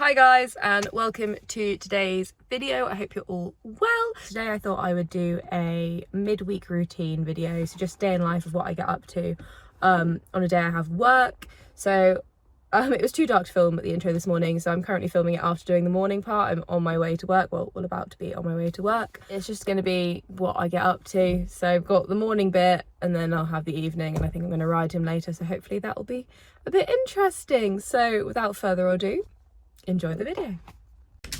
Hi guys, and welcome to today's video. I hope you're all well. Today I thought I would do a midweek routine video, so just day in life of what I get up to on a day I have work. So it was too dark to film at the intro this morning, so I'm currently filming it after doing the morning part. I'm on my way to work, well about to be on my way to work. It's just going to be what I get up to. So I've got the morning bit and then I'll have the evening, and I think I'm going to ride him later, so hopefully that will be a bit interesting. So without further ado, enjoy the video.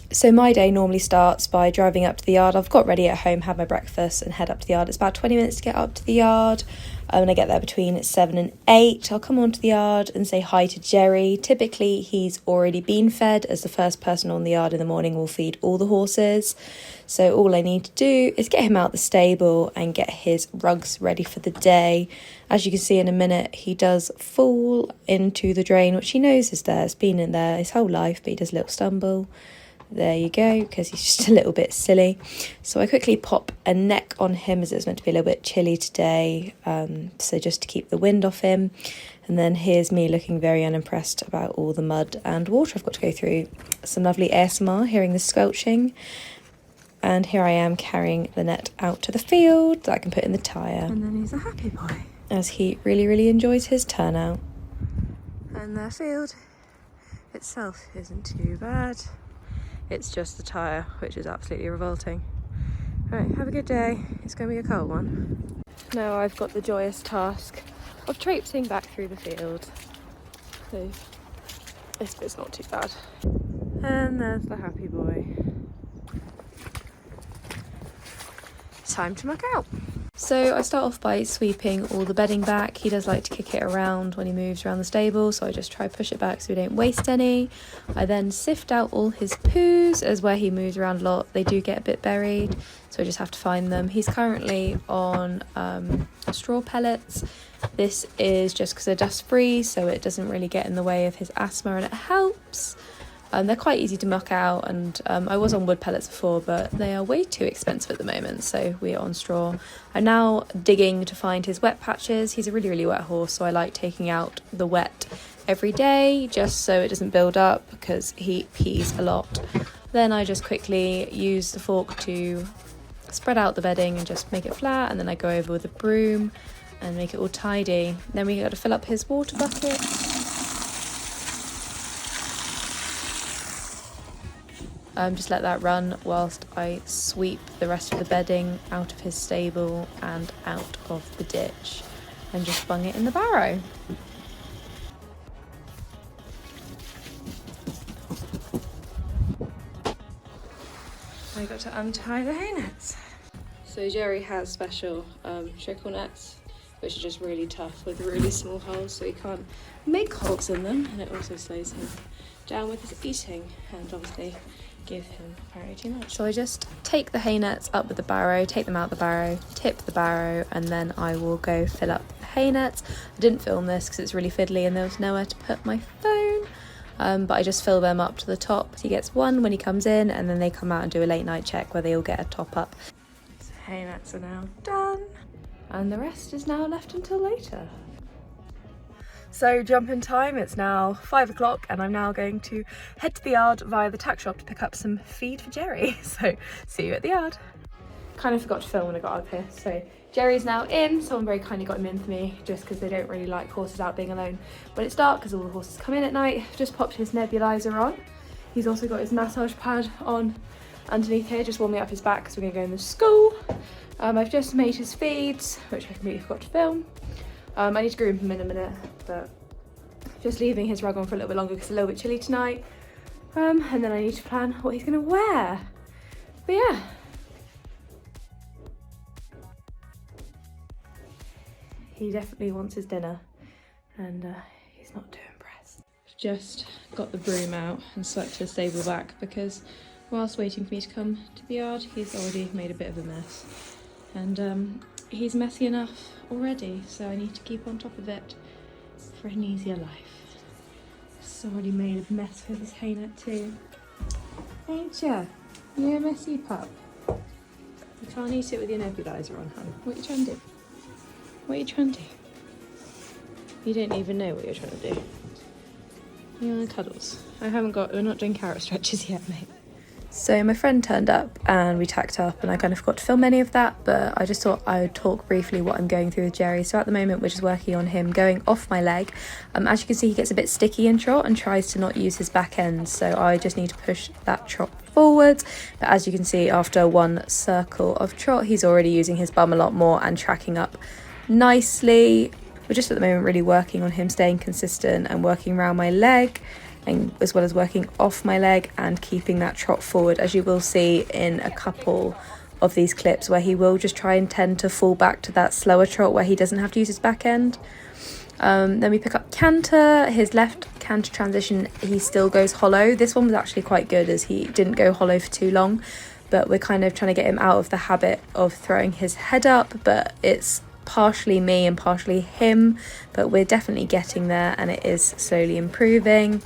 So my day normally starts by driving up to the yard. I've got ready at home, had my breakfast and head up to the yard. It's about 20 minutes to get up to the yard. And I get there between 7 and 8. I'll come onto the yard and say hi to Jerry. Typically he's already been fed, as the first person on the yard in the morning will feed all the horses. So all I need to do is get him out the stable and get his rugs ready for the day. As you can see in a minute, he does fall into the drain, which he knows is there. It's been in there his whole life, but he does a little stumble. There you go, because he's just a little bit silly. So I quickly pop a neck on him, as it's meant to be a little bit chilly today, so just to keep the wind off him. And then here's me looking very unimpressed about all the mud and water I've got to go through. Some lovely ASMR, hearing the squelching. And here I am carrying the net out to the field that I can put in the tyre. And then he's a happy boy, as he really enjoys his turnout. and the field itself isn't too bad. It's just the tyre, which is absolutely revolting. Right, have a good day. It's going to be a cold one. Now I've got the joyous task of traipsing back through the field. So this bit's not too bad. And there's the happy boy. Time to muck out. So I start off by sweeping all the bedding back. He does like to kick it around when he moves around the stable, so I just try push it back so we don't waste any. I then sift out all his poos, as where he moves around a lot they do get a bit buried, so I just have to find them. He's currently on straw pellets. This is just because they're dust free, so it doesn't really get in the way of his asthma, and it helps. They're quite easy to muck out, and I was on wood pellets before, but they are way too expensive at the moment, so we are on straw. I'm now digging to find his wet patches. He's a really wet horse, so I like taking out the wet every day just so it doesn't build up, because he pees a lot. Then I just quickly use the fork to spread out the bedding and just make it flat, and then I go over with a broom and make it all tidy. Then we got to fill up his water bucket. Just let that run whilst I sweep the rest of the bedding out of his stable and out of the ditch, and just bung it in the barrow. I got to untie the hay nets. So Jerry has special trickle nets, which are just really tough with really small holes, so he can't make holes in them, and it also slows him down with his eating, and obviously give him very too much. So I just take the hay nets up with the barrow, take them out the barrow, tip the barrow, and then I will go fill up the hay nets. I didn't film this because it's really fiddly and there was nowhere to put my phone, but I just fill them up to the top. He gets one when he comes in, and then they come out and do a late night check where they all get a top up. So hay nets are now done, and the rest is now left until later. So jump in time, it's now 5 o'clock, and I'm now going to head to the yard via the tack shop to pick up some feed for Jerry. So see you at the yard. Kind of forgot to film when I got up here. So Jerry's now in. Someone very kindly got him in for me, just because they don't really like horses out being alone when it's dark, because all the horses come in at night. Just popped his nebulizer on. He's also got his massage pad on underneath here, just warming up his back because we're going to go in the school. I've just made his feeds, which I completely forgot to film. I need to groom him in a minute, but just leaving his rug on for a little bit longer because it's a little bit chilly tonight. And then I need to plan what he's going to wear. But yeah. He definitely wants his dinner, and he's not too impressed. Just got the broom out and swept his stable back, because whilst waiting for me to come to the yard, he's already made a bit of a mess. And he's messy enough already, so I need to keep on top of it for an easier life. It's already made a mess with his hay net too. Ain't ya? You're a messy pup. You can't eat it with your nebulizer on, hun. What are you trying to do? What are you trying to do? You don't even know what you're trying to do. Yeah, cuddles. We're not doing carrot stretches yet, mate. So my friend turned up and we tacked up, and I kind of forgot to film any of that, but I just thought I would talk briefly what I'm going through with Jerry. So at the moment we're just working on him going off my leg. As you can see, he gets a bit sticky in trot and tries to not use his back end, so I just need to push that trot forwards. But as you can see, after one circle of trot, he's already using his bum a lot more and tracking up nicely. We're just at the moment really working on him staying consistent and working around my leg, and as well as working off my leg and keeping that trot forward, as you will see in a couple of these clips where he will just try and tend to fall back to that slower trot where he doesn't have to use his back end. Then we pick up canter. His left canter transition, he still goes hollow. This one was actually quite good as he didn't go hollow for too long, but we're kind of trying to get him out of the habit of throwing his head up, but it's partially me and partially him, but we're definitely getting there and it is slowly improving.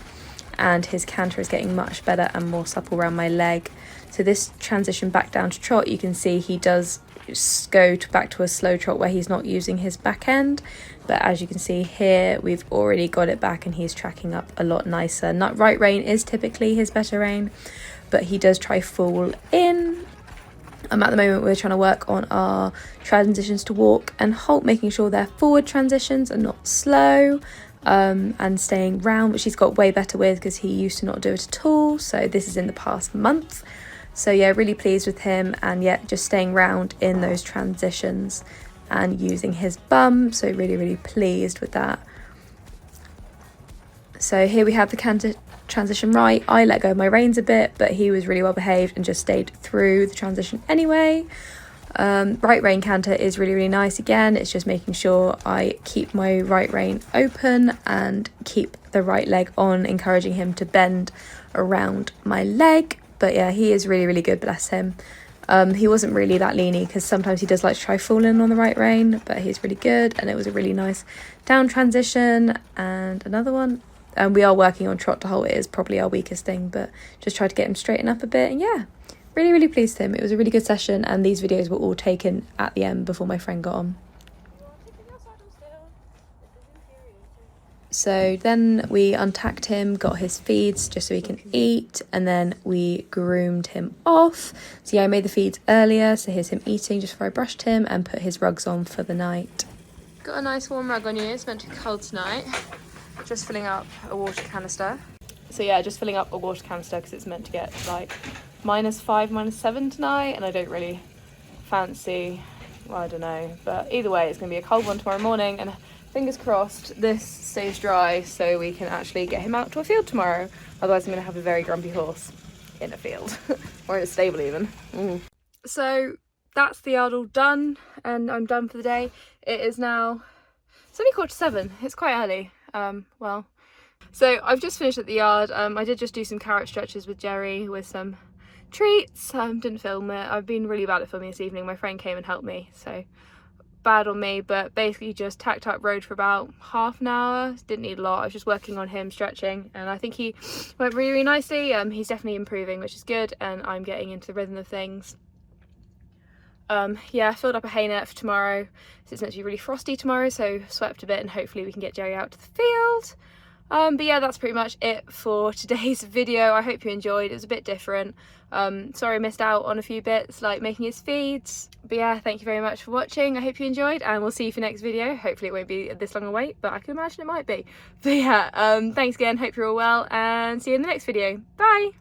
And his canter is getting much better and more supple around my leg. So this transition back down to trot, you can see he does go back to a slow trot where he's not using his back end, but as you can see here, we've already got it back and he's tracking up a lot nicer. Right rein is typically his better rein, but he does try full in. At the moment we're trying to work on our transitions to walk and halt, making sure they're forward transitions and not slow. And staying round, which he's got way better with because he used to not do it at all. So this is in the past month. So yeah, really pleased with him, and yet just staying round in those transitions and using his bum. So really pleased with that. So here we have the canter transition right. I let go of my reins a bit, but he was really well behaved and just stayed through the transition anyway. Right rein canter is really nice again. It's just making sure I keep my right rein open and keep the right leg on, encouraging him to bend around my leg. But yeah, he is really good, bless him. He wasn't really that leany because sometimes he does like to try full in on the right rein, but he's really good, and it was a really nice down transition. And another one. We are working on trot to halt. It is probably our weakest thing, but just try to get him straighten up a bit. And yeah, really pleased with him. It was a really good session, and these videos were all taken at the end before my friend got on. So then we untacked him, got his feeds just so he can eat, and then we groomed him off. So yeah, I made the feeds earlier, so here's him eating just before I brushed him and put his rugs on for the night. Got a nice warm rug on you. It's meant to be cold tonight. Just filling up a water canister. So yeah, just filling up a water canister because it's meant to get like -5, -7 tonight, and I don't really fancy, well, I don't know, but either way it's going to be a cold one tomorrow morning, and fingers crossed this stays dry so we can actually get him out to a field tomorrow. Otherwise I'm going to have a very grumpy horse in a field or in a stable even. So that's the yard all done, and I'm done for the day. It is now, it's only 7:15. It's quite early. So I've just finished at the yard. I did just do some carrot stretches with Jerry with some treats. Didn't film it. I've been really bad at filming this evening. My friend came and helped me, so bad on me, but basically just tacked up road for about half an hour. Didn't need a lot. I was just working on him stretching, and I think he went really nicely. He's definitely improving, which is good, and I'm getting into the rhythm of things. Yeah, I filled up a hay net for tomorrow, so it's meant to be really frosty tomorrow, so swept a bit and hopefully we can get Jerry out to the field. But yeah, that's pretty much it for today's video. I hope you enjoyed. It was a bit different. Sorry I missed out on a few bits like making his feeds, but yeah, thank you very much for watching. I hope you enjoyed, and we'll see you for next video. Hopefully it won't be this long a wait, but I can imagine it might be. But yeah, thanks again, hope you're all well, and see you in the next video. Bye.